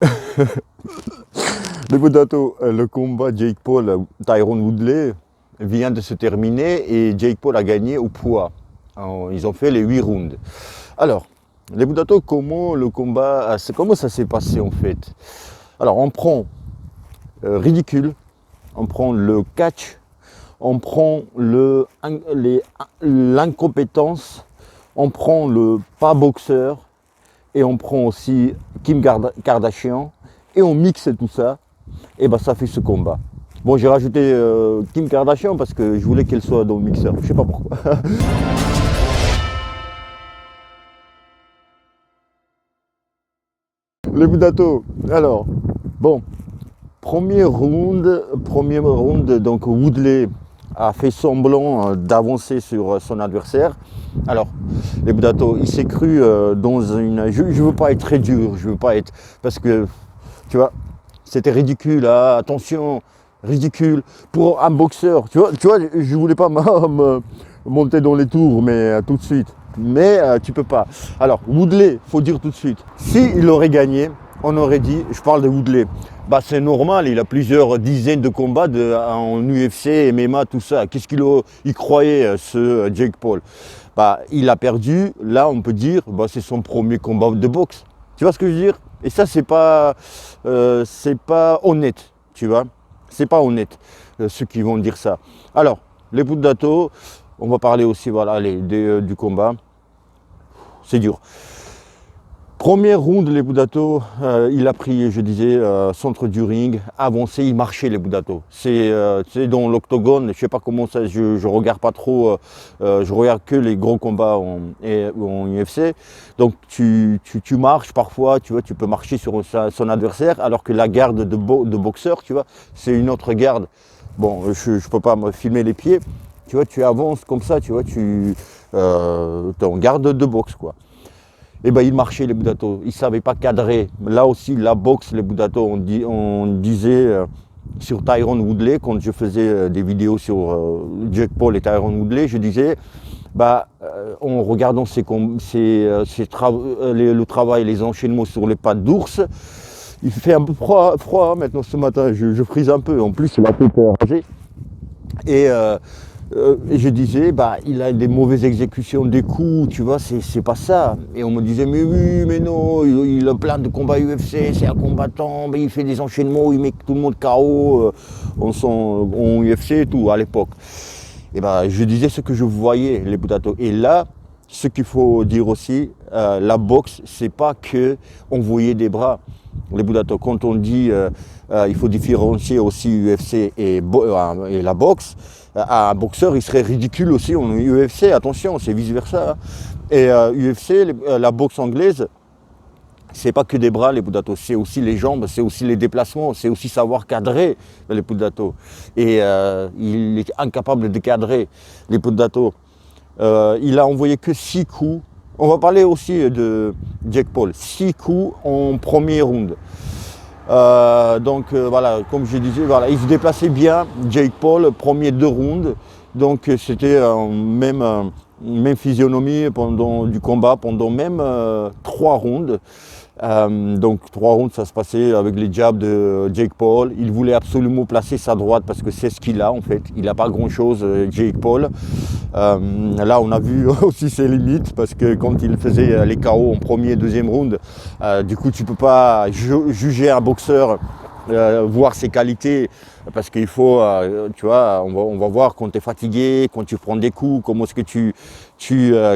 Les potato, le combat Jake Paul, Tyron Woodley vient de se terminer et Jake Paul a gagné au poids. Alors, ils ont fait les 8 rounds. Alors, les potato, comment le combat, comment ça s'est passé en fait? Alors, on prend ridicule, on prend le catch, on prend l'incompétence, on prend le pas boxeur et on prend aussi Kim Kardashian et on mixe tout ça et ben ça fait ce combat. Bon, j'ai rajouté Kim Kardashian parce que je voulais qu'elle soit dans le mixeur, je sais pas pourquoi. Les potato, alors, bon, premier round, donc Woodley a fait semblant d'avancer sur son adversaire. Alors, les potato, il s'est cru dans une... Je veux pas être très dur, je veux pas être... Parce que, tu vois, c'était ridicule, hein, attention, ridicule. Pour un boxeur, tu vois je voulais pas me monter dans les tours, mais tout de suite. Mais tu peux pas. Alors, Woodley, faut dire tout de suite, s'il aurait gagné, on aurait dit, je parle de Woodley, bah c'est normal, il a plusieurs dizaines de combats en UFC, MMA, tout ça. Qu'est-ce qu'il croyait, ce Jake Paul? Bah, il a perdu, là on peut dire, bah, c'est son premier combat de boxe. Tu vois ce que je veux dire? Et ça, c'est pas honnête, tu vois. C'est pas honnête, ceux qui vont dire ça. Alors, les potato, on va parler aussi, voilà, du combat. C'est dur. Premier round, les potato, il a pris, je disais, centre du ring, avancé, il marchait les potato. C'est dans l'octogone, je sais pas comment ça, je regarde pas trop, je regarde que les gros combats en UFC. Donc tu marches parfois, tu vois, tu peux marcher sur son adversaire, alors que la garde de boxeur, tu vois, c'est une autre garde. Bon, je peux pas me filmer les pieds, tu vois, tu avances comme ça, tu vois, t'es en garde de boxe, quoi. Et ben il marchait les potato, il ne savait pas cadrer. Là aussi, la boxe, les potato, on disait sur Tyron Woodley, quand je faisais des vidéos sur Jake Paul et Tyron Woodley, je disais, en regardant le travail, les enchaînements sur les pattes d'ours, il fait un peu froid maintenant ce matin, je frise un peu, en plus la tête ragée. Et je disais, bah, il a des mauvaises exécutions des coups, tu vois, c'est pas ça. Et on me disait, mais oui, mais non, il a plein de combats UFC, c'est un combattant, mais il fait des enchaînements, il met tout le monde KO en UFC et tout, à l'époque. Et bah, je disais ce que je voyais, les potato. Et là, ce qu'il faut dire aussi, la boxe, c'est pas que envoyer des bras. Les potato, quand on dit il faut différencier aussi UFC et la boxe, un boxeur, il serait ridicule aussi en UFC, attention, c'est vice-versa. Et UFC, la boxe anglaise, c'est pas que des bras, les potato, c'est aussi les jambes, c'est aussi les déplacements, c'est aussi savoir cadrer les potato. Et il est incapable de cadrer les potato. Il a envoyé que 6 coups. On va parler aussi de Jake Paul. 6 coups en premier round. Voilà, comme je disais, voilà, il se déplaçait bien, Jake Paul, premier 2 rounds. Donc c'était même physionomie du combat pendant même 3 rounds. Donc 3 rounds, ça se passait avec les jabs de Jake Paul. Il voulait absolument placer sa droite parce que c'est ce qu'il a en fait. Il n'a pas grand-chose, Jake Paul. Là, on a vu aussi ses limites parce que quand il faisait les KO en premier et deuxième round, du coup, tu ne peux pas juger un boxeur, voir ses qualités parce qu'il faut, tu vois, on va voir quand tu es fatigué, quand tu prends des coups, comment est-ce que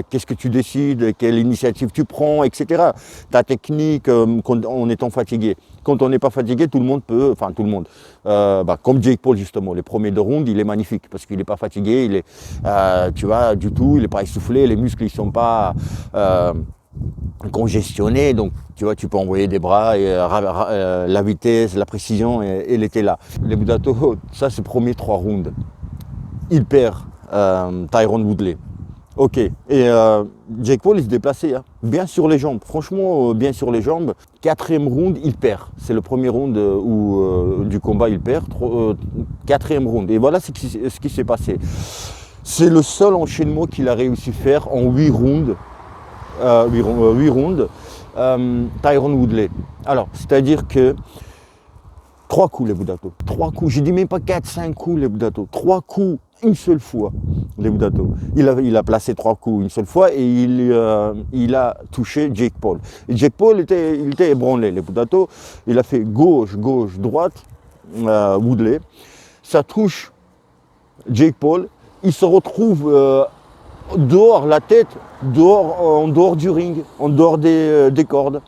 qu'est-ce que tu décides, quelle initiative tu prends, etc. Ta technique en étant fatigué. Quand on n'est pas fatigué, tout le monde peut, enfin tout le monde, comme Jake Paul justement, les premiers 2 rounds, il est magnifique parce qu'il n'est pas fatigué, il est, tu vois, du tout, il n'est pas essoufflé, les muscles ils sont pas congestionné, donc tu vois, tu peux envoyer des bras et la vitesse, la précision, elle était là. Les potato, ça c'est premier 3 rounds. Il perd Tyron Woodley. Ok, et Jake Paul il se déplaçait, hein, bien sur les jambes, franchement bien sur les jambes. 4e round, il perd. C'est le premier round du combat, il perd. 4e round, et voilà ce qui s'est passé. C'est le seul enchaînement qu'il a réussi à faire en 8 rounds. 8 rounds. Tyron Woodley. Alors, c'est-à-dire que 3 coups les Budato. 3 coups, je dis même pas 4-5 coups les Budato. 3 coups une seule fois les Budato. Il a placé 3 coups une seule fois et il a touché Jake Paul. Et Jake Paul il était ébranlé les Budato. Il a fait gauche, gauche, droite, Woodley. Ça touche Jake Paul. Il se retrouve dehors la tête, en dehors du ring, en dehors des cordes.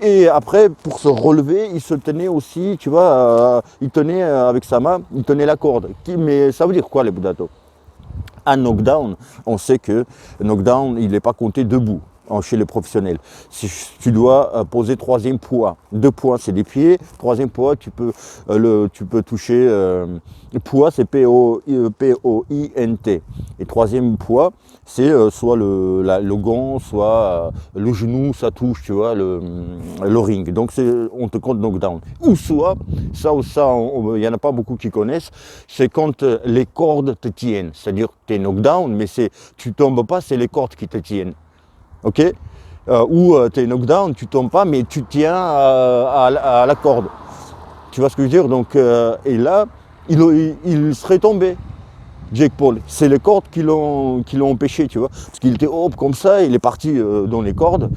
Et après, pour se relever, il se tenait aussi, tu vois, il tenait avec sa main, il tenait la corde. Mais ça veut dire quoi les Budato? Un knockdown, on sait que le knockdown, il n'est pas compté debout chez les professionnels. Si tu dois poser 3e poids. 2 poids, c'est des pieds. 3e poids, tu peux toucher. Le poids, c'est P-O-I-N-T. Et 3e poids, c'est soit le gant, soit le genou, ça touche, tu vois, le ring. Donc, on te compte knockdown. Ou soit, ça, il n'y en a pas beaucoup qui connaissent, c'est quand les cordes te tiennent. C'est-à-dire que tu es knockdown, mais tu ne tombes pas, c'est les cordes qui te tiennent. Ok, ou tu es knockdown, tu tombes pas, mais tu tiens à la corde. Tu vois ce que je veux dire? Donc, et là, il serait tombé, Jake Paul. C'est les cordes qui l'ont empêché, tu vois. Parce qu'il était hop comme ça, il est parti dans les cordes.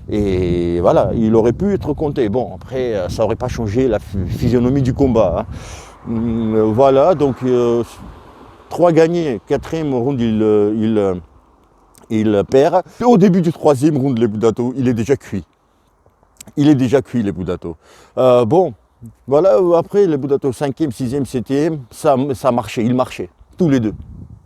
Et voilà, il aurait pu être compté. Bon, après, ça n'aurait pas changé la physionomie du combat. Hein. Voilà, donc 3 gagnés, 4e round, il perd. Et au début du 3e round, les Budato, il est déjà cuit. Il est déjà cuit, les Budato. Bon, voilà, après, les Budato, 5e, 6e, 7e, ça marchait, ils marchaient. Tous les deux,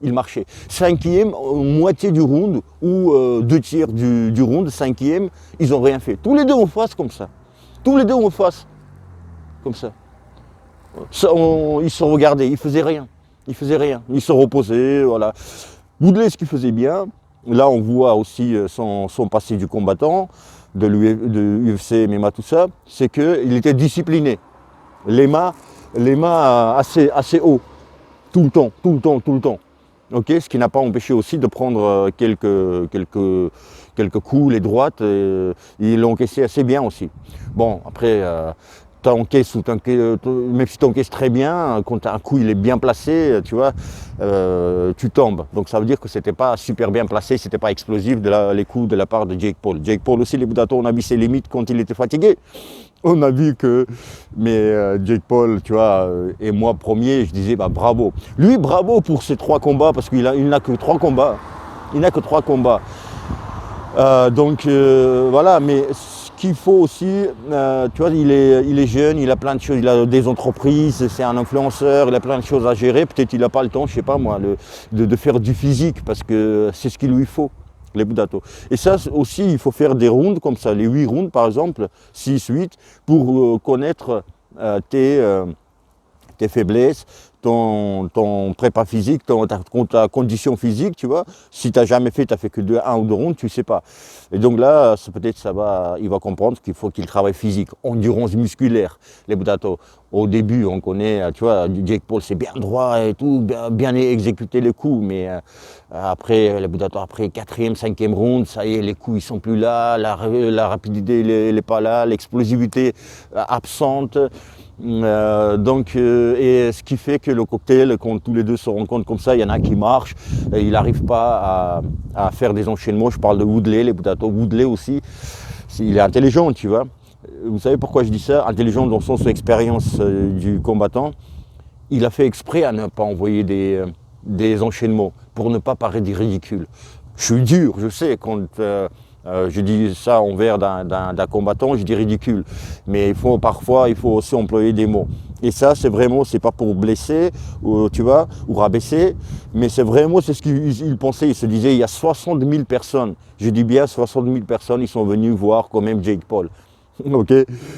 ils marchaient. 5e, moitié du round, ou 2 tiers du round, 5e, ils n'ont rien fait. Tous les deux en face, comme ça. Tous les deux en face, comme ça. Ils se regardaient, ils faisaient rien. Ils faisaient rien. Ils se reposaient, voilà. Woodley, ce qu'il faisait bien, là on voit aussi son passé du combattant, de l'UFC, MMA, tout ça, c'est qu'il était discipliné. Les mains assez haut, tout le temps. Okay, ce qui n'a pas empêché aussi de prendre quelques coups, les droites, il l'a encaissé assez bien aussi. Bon, après, même si tu encaisses très bien, quand un coup il est bien placé, tu vois, tu tombes. Donc ça veut dire que c'était pas super bien placé, c'était pas explosif les coups de la part de Jake Paul. Jake Paul aussi, les Budato, on a vu ses limites quand il était fatigué. On a vu que, mais Jake Paul, tu vois, et moi premier, je disais, bah bravo. Lui, bravo pour ses 3 combats, parce qu'il n'a que 3 combats. Il n'a que 3 combats. Donc voilà, mais ce qu'il faut aussi, tu vois, il est jeune, il a plein de choses, il a des entreprises, c'est un influenceur, il a plein de choses à gérer, peut-être il n'a pas le temps, je sais pas moi, de faire du physique, parce que c'est ce qu'il lui faut, les Budato. Et ça aussi, il faut faire des rounds comme ça, les 8 rounds par exemple, 6, 8, pour connaître tes faiblesses, ton prépa physique, ta condition physique, tu vois. Si tu n'as jamais fait, tu n'as fait que 1 ou 2 rounds, tu ne sais pas. Et donc là, peut-être il va comprendre qu'il faut qu'il travaille physique, endurance musculaire, les Budato. Au début, on connaît, tu vois, Jake Paul, c'est bien droit et tout, bien exécuter les coups, mais après, les Budato, après 4e, 5e round, ça y est, les coups, ils sont plus là, la rapidité, elle n'est pas là, l'explosivité absente. Donc, et ce qui fait que le cocktail, quand tous les deux se rencontrent comme ça, il y en a qui marchent, il n'arrive pas à faire des enchaînements. Je parle de Woodley, les Budato. Woodley aussi, il est intelligent, tu vois. Vous savez pourquoi je dis ça? Intelligent dans le sens de l'expérience du combattant. Il a fait exprès à ne pas envoyer des enchaînements pour ne pas paraître ridicule. Je suis dur, je sais, quand je dis ça envers d'un combattant, je dis ridicule. Mais parfois, il faut aussi employer des mots. Et ça, c'est pas pour blesser, tu vois, ou rabaisser, mais c'est ce qu'il pensait. Il se disait, il y a 60 000 personnes, je dis bien 60 000 personnes, ils sont venus voir quand même Jake Paul. Ok,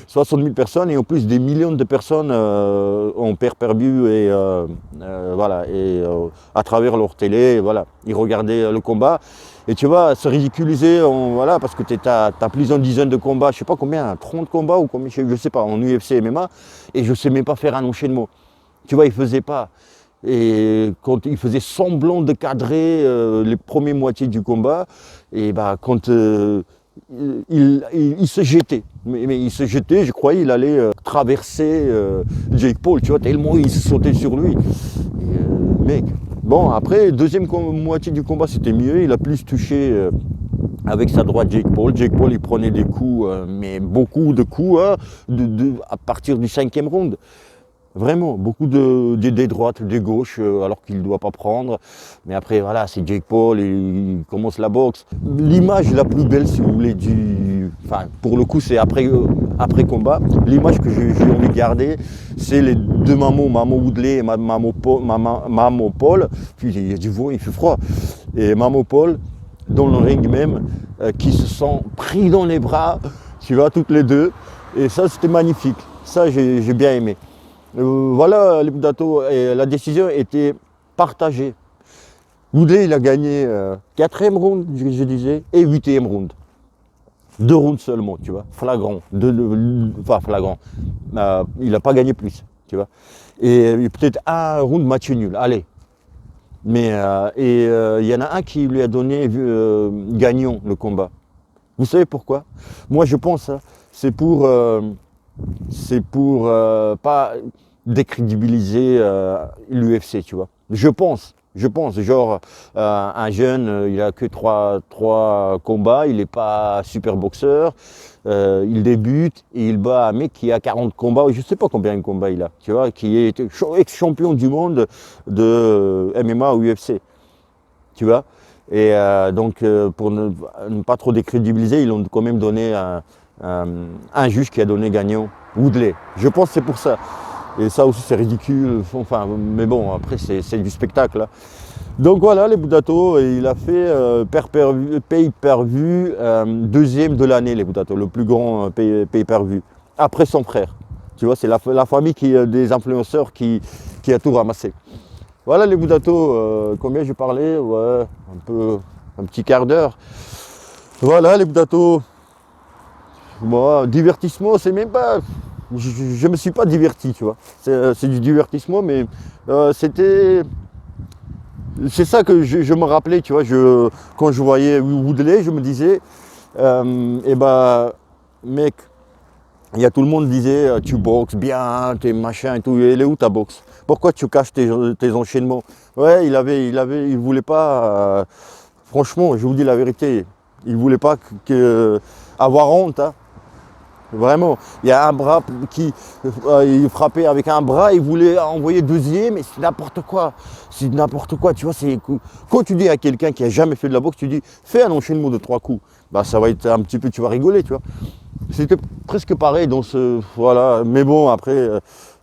60 000 personnes et en plus des millions de personnes en pay-per-view et voilà, et à travers leur télé, voilà, ils regardaient le combat. Et tu vois, se ridiculiser, voilà, parce que tu as plusieurs dizaines de combats, je sais pas combien, 30 combats ou combien, je sais pas, en UFC, MMA, et je sais même pas faire un enchaînement. Tu vois, il faisait pas. Et quand il faisait semblant de cadrer les premières moitiés du combat, et bah quand il se jetait. Mais il se jetait, je croyais il allait traverser Jake Paul, tu vois, tellement il se sautait sur lui. Mec, bon, après, deuxième moitié du combat, c'était mieux. Il a plus touché avec sa droite Jake Paul. Jake Paul, il prenait des coups, mais beaucoup de coups hein, à partir du 5e round. Vraiment, beaucoup des droites, des gauches, alors qu'il ne doit pas prendre. Mais après, voilà, c'est Jake Paul, il commence la boxe. L'image la plus belle, si vous voulez, enfin, pour le coup, c'est après combat. L'image que j'ai envie de garder, c'est les deux mamans, Maman Woodley et Maman Paul. Puis il y a du vent, il fait froid. Et Maman Paul, dans le ring même, qui se sont pris dans les bras, tu vois, toutes les deux. Et ça, c'était magnifique. Ça, j'ai bien aimé. Voilà, les Budato, et la décision était partagée. Woodley, il a gagné 4e round, je disais, et 8e round. 2 rounds seulement, tu vois, flagrant. Enfin, flagrant. Il n'a pas gagné plus, tu vois. Et peut-être un round match nul, allez. Mais, il y en a un qui lui a donné gagnant le combat. Vous savez pourquoi? Moi, je pense, hein, c'est pour pas décrédibiliser l'UFC, tu vois. Je pense, genre un jeune, il a que 3 combats, il n'est pas super boxeur, il débute et il bat un mec qui a 40 combats, je ne sais pas combien de combats il a, tu vois, qui est ex-champion du monde de MMA ou UFC, tu vois. Et donc, pour ne pas trop décrédibiliser, ils ont quand même donné un juge qui a donné gagnant, Woodley. Je pense que c'est pour ça. Et ça aussi, c'est ridicule. Enfin, mais bon, après, c'est du spectacle. Hein. Donc voilà, les Budato, il a fait pay-per-view, deuxième de l'année, les Budato, le plus grand pay-per-view, après son frère. Tu vois, c'est la famille des influenceurs qui a tout ramassé. Voilà les Budato, combien je parlais? Ouais, un petit quart d'heure. Voilà les Budato. Moi, divertissement, c'est même pas... Je me suis pas diverti, tu vois. C'est du divertissement, mais c'était... C'est ça que je me rappelais, tu vois. Quand je voyais Woodley, je me disais, eh ben, mec, il y a tout le monde qui disait, tu boxes bien, tes machins et tout, elle est où ta boxe? Pourquoi tu caches tes enchaînements? Ouais, il voulait pas, franchement, je vous dis la vérité, il voulait pas avoir honte, hein. Vraiment, il y a un bras il frappait avec un bras, il voulait envoyer deuxième, et c'est n'importe quoi. C'est n'importe quoi, tu vois. Quand tu dis à quelqu'un qui a jamais fait de la boxe, tu dis fais un enchaînement de 3 coups. Bah ça va être un petit peu, tu vas rigoler, tu vois. C'était presque pareil dans voilà. Mais bon, après,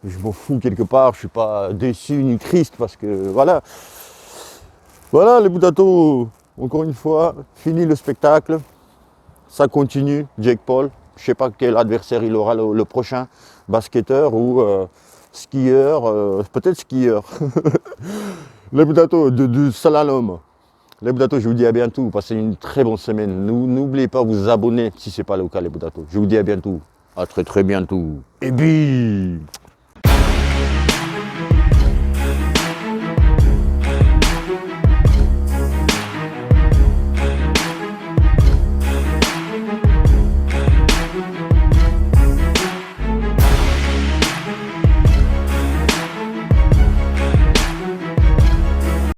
je m'en fous quelque part, je suis pas déçu ni triste parce que voilà. Voilà les Budato, encore une fois, fini le spectacle. Ça continue, Jake Paul. Je ne sais pas quel adversaire il aura le prochain, basketteur ou skieur, peut-être skieur. Les Budato de slalom. Les Budato, je vous dis à bientôt, passez une très bonne semaine. N'oubliez pas de vous abonner si ce n'est pas le cas les Budato. Je vous dis à bientôt, à très très bientôt. Et puis...